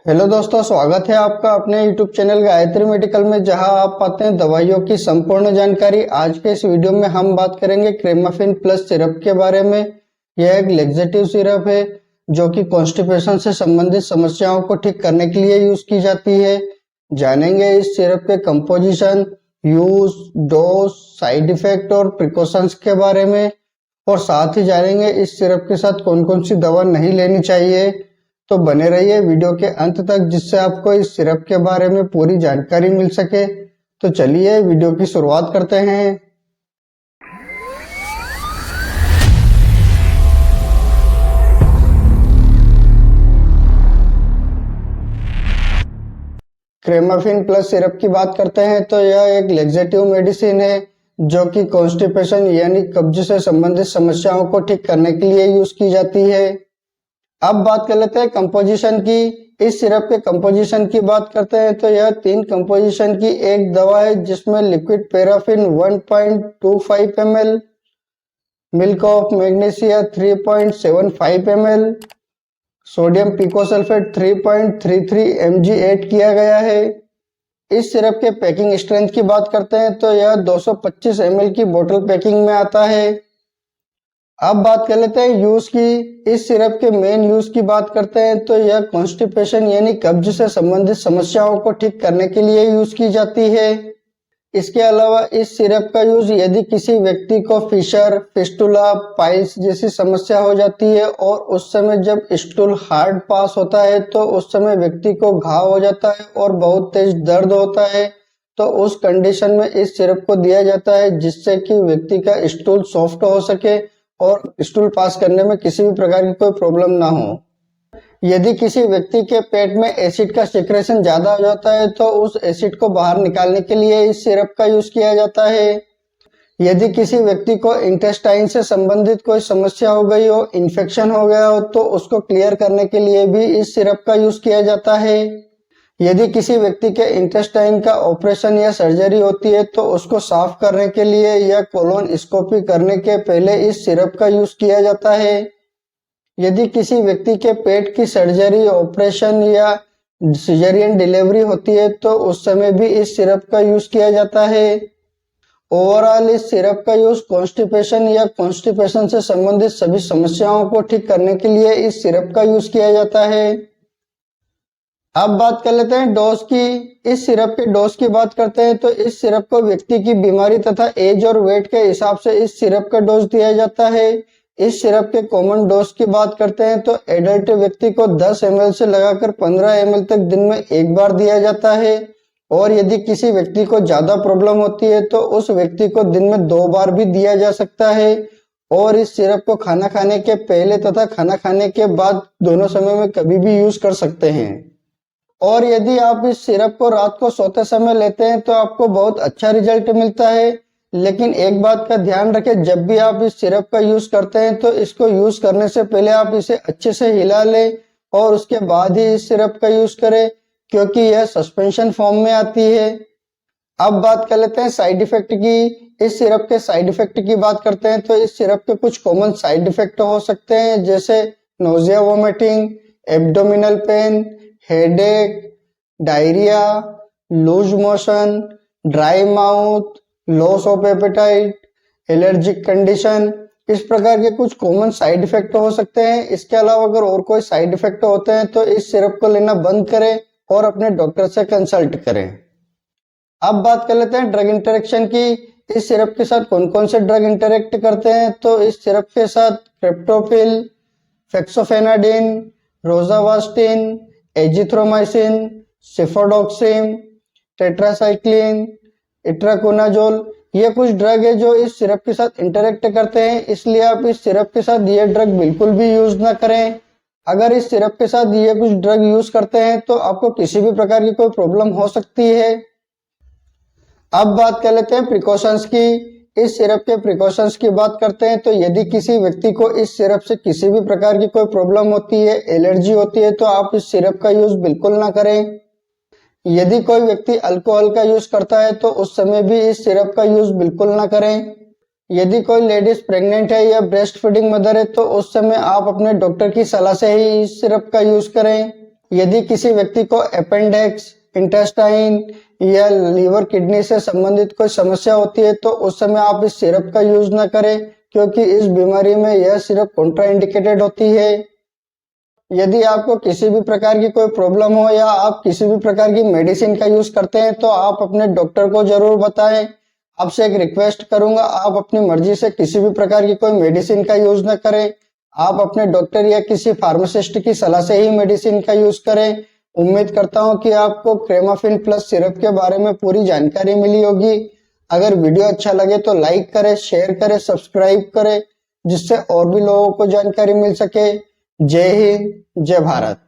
Hello दोस्तों, स्वागत है आपका अपने यूट्यूब चैनल गायत्री मेडिकल में, जहां आप पाते हैं दवाइयों की संपूर्ण जानकारी। आज के इस वीडियो में हम बात करेंगे क्रेमाफिन प्लस सिरप के बारे में। यह एक लेक्सेटिव सिरप है जो कि कॉन्स्टिपेशन से संबंधित समस्याओं को ठीक करने के लिए यूज की जाती है। जानेंगे इस सिरप के composition, use, dose, side effect और प्रिकॉशंस के बारे में, और साथ ही जानेंगे इस सिरप के साथ कौन कौन सी दवा नहीं लेनी चाहिए। तो बने रहिए वीडियो के अंत तक, जिससे आपको इस सिरप के बारे में पूरी जानकारी मिल सके। तो चलिए वीडियो की शुरुआत करते हैं। क्रेमाफिन प्लस सिरप की बात करते हैं तो यह एक लेक्सेटिव मेडिसिन है जो कि कॉन्स्टिपेशन यानी कब्ज से संबंधित समस्याओं को ठीक करने के लिए यूज की जाती है। अब बात कर लेते हैं कंपोजिशन की। इस सिरप के कंपोजिशन की बात करते हैं तो यह 3 कंपोजिशन की एक दवा है, जिसमें liquid paraffin 1.25 ml, milk of magnesia 3.75 ml, sodium picosulphate 3.33 mg add किया गया है। इस सिरप के पैकिंग स्ट्रेंथ की बात करते हैं तो यह 225 ml की बोतल पैकिंग में आता है। अब बात कर लेते हैं यूज की। इस सिरप के मेन यूज की बात करते हैं तो यह कॉन्स्टिपेशन यानी कब्ज से संबंधित समस्याओं को ठीक करने के लिए यूज की जाती है। इसके अलावा इस सिरप का यूज यदि किसी व्यक्ति को फिशर, फिस्टुला, पाइल्स जैसी समस्या हो जाती है और उस समय जब स्टूल हार्ड पास होता है तो उस समय व्यक्ति को घाव हो जाता है और बहुत तेज दर्द होता है, तो उस कंडीशन में इस सिरप को दिया जाता है, जिससे कि व्यक्ति का स्टूल सॉफ्ट हो सके और स्टूल पास करने में किसी भी प्रकार की कोई प्रॉब्लम ना हो। यदि किसी व्यक्ति के पेट में एसिड का सिक्रेशन ज्यादा हो जाता है तो उस एसिड को बाहर निकालने के लिए इस सिरप का यूज किया जाता है। यदि किसी व्यक्ति को इंटेस्टाइन से संबंधित कोई समस्या हो गई हो, इन्फेक्शन हो गया हो, तो उसको क्लियर करने के लिए भी इस सिरप का यूज किया जाता है। यदि किसी व्यक्ति के इंटेस्टाइन का ऑपरेशन या सर्जरी होती है तो उसको साफ करने के लिए या कोलोनोस्कोपी करने के पहले इस सिरप का यूज किया जाता है। यदि किसी व्यक्ति के पेट की सर्जरी, ऑपरेशन या सिजेरियन डिलीवरी होती है तो उस समय भी इस सिरप का यूज किया जाता है। ओवरऑल इस सिरप का यूज कॉन्स्टिपेशन या कॉन्स्टिपेशन से संबंधित सभी समस्याओं को ठीक करने के लिए इस सिरप का यूज किया जाता है। अब बात कर लेते हैं डोज की। इस सिरप के डोज की बात करते हैं तो इस सिरप को व्यक्ति की बीमारी तथा एज और वेट के हिसाब से इस सिरप का डोज दिया जाता है। इस सिरप के कॉमन डोज की बात करते हैं तो एडल्ट व्यक्ति को 10 ml से लगाकर 15 ml तक दिन में एक बार दिया जाता है, और यदि किसी व्यक्ति को ज्यादा प्रॉब्लम होती है तो उस व्यक्ति को दिन में 2 बार भी दिया जा सकता है। और इस सिरप को खाना खाने के पहले तथा खाना खाने के बाद दोनों समय में कभी भी यूज कर सकते हैं। और यदि आप इस सिरप को रात को सोते समय लेते हैं तो आपको बहुत अच्छा रिजल्ट मिलता है। लेकिन एक बात का ध्यान रखें, जब भी आप इस सिरप का यूज करते हैं तो इसको यूज करने से पहले आप इसे अच्छे से हिला लें और उसके बाद ही इस सिरप का यूज करें, क्योंकि यह सस्पेंशन फॉर्म में आती है। अब बात कर लेते हैं साइड इफेक्ट की। इस सिरप के साइड इफेक्ट की बात करते हैं तो इस सिरप के कुछ कॉमन साइड इफेक्ट हो सकते हैं, जैसे nausea, vomiting, abdominal pain, headache, diarrhoea, loose motion, dry mouth, loss of appetite, allergic condition. इस प्रकार के कुछ कॉमन साइड इफेक्ट हो सकते हैं। इसके अलावा अगर और कोई साइड इफेक्ट होते हैं तो इस सिरप को लेना बंद करें और अपने डॉक्टर से कंसल्ट करें। अब बात कर लेते हैं ड्रग इंटरेक्शन की। इस सिरप के साथ कौन कौन से ड्रग इंटरेक्ट करते हैं तो इस सिरप के साथ क्रिप्टोफिल, फेक्सोफेनाडिन, रोजावास्टिन, एजिथ्रोमाइसिन, सिफोडोक्सिम, टेट्रासाइक्लिन, इट्राकोनाजोल, ये कुछ ड्रग है जो इस सिरप के साथ इंटरेक्ट करते हैं। इसलिए आप इस सिरप के साथ ये ड्रग बिल्कुल भी यूज ना करें। अगर इस सिरप के साथ ये कुछ ड्रग यूज करते हैं तो आपको किसी भी प्रकार की कोई प्रॉब्लम हो सकती है। अब बात कर लेते हैं प्रिकॉशंस की। इस सिरप के प्रिकॉशंस की बात करते हैं तो यदि किसी व्यक्ति को इस सिरप से किसी भी प्रकार की कोई प्रॉब्लम होती है, एलर्जी होती है, तो आप इस सिरप का यूज बिल्कुल ना करें। यदि कोई व्यक्ति अल्कोहल का यूज करता है तो उस समय भी इस सिरप का यूज बिल्कुल ना करें। यदि कोई लेडीज प्रेग्नेंट है या ब्रेस्ट फीडिंग मदर है तो उस समय आप अपने डॉक्टर की सलाह से ही इस सिरप का यूज करें। यदि किसी व्यक्ति को अपेंडिक्स, इंटेस्टाइन या लीवर किडनी से संबंधित कोई समस्या होती है तो उस समय आप इस सिरप का यूज न करें, क्योंकि इस बीमारी में यह सिरप कॉन्ट्राइंडिकेटेड होती है। यदि आपको किसी भी प्रकार की कोई प्रॉब्लम हो या आप किसी भी प्रकार की मेडिसिन का यूज करते हैं तो आप अपने डॉक्टर को जरूर बताएं। आपसे एक रिक्वेस्ट करूंगा, आप अपनी मर्जी से किसी भी प्रकार की कोई मेडिसिन का यूज न करें। आप अपने डॉक्टर या किसी फार्मासिस्ट की सलाह से ही मेडिसिन का यूज करें। उम्मीद करता हूं कि आपको क्रेमाफिन प्लस सिरप के बारे में पूरी जानकारी मिली होगी। अगर वीडियो अच्छा लगे तो लाइक करें, शेयर करें, सब्सक्राइब करें, जिससे और भी लोगों को जानकारी मिल सके। जय हिंद, जय भारत।